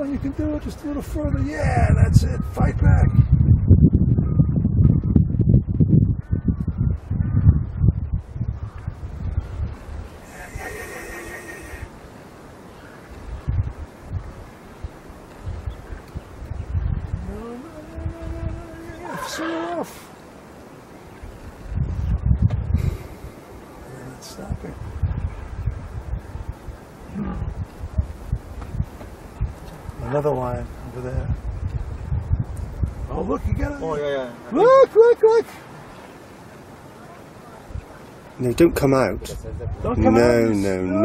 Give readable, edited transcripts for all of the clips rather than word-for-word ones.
Come on, you can do it. Just a little further. Yeah, that's it. Fight back. Throw her off. And then stop it. Another line over there. Oh, look, you got it. Oh, yeah. Look. No, don't come out. Don't come out. No. No,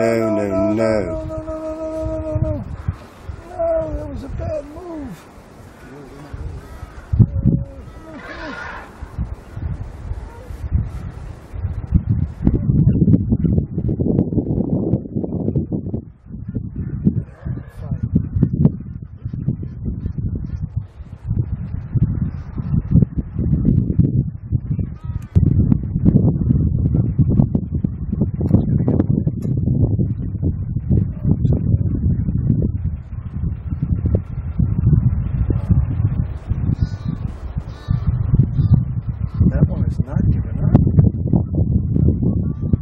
that was a bad move. That one is not giving up.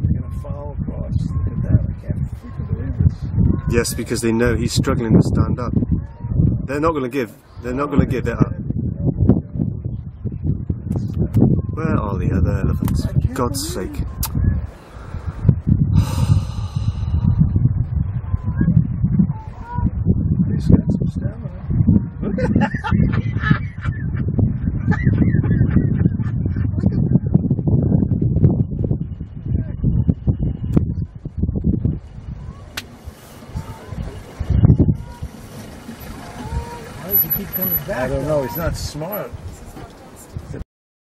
They're going to follow across. Look at that. I can't freaking believe this. Yes, because they know he's struggling to stand up. They're not going to give. They're not going to give it up. Where are the other elephants? For God's sake. He's got some stamina. Look at that. Why does he keep coming back? I don't know. He's not smart.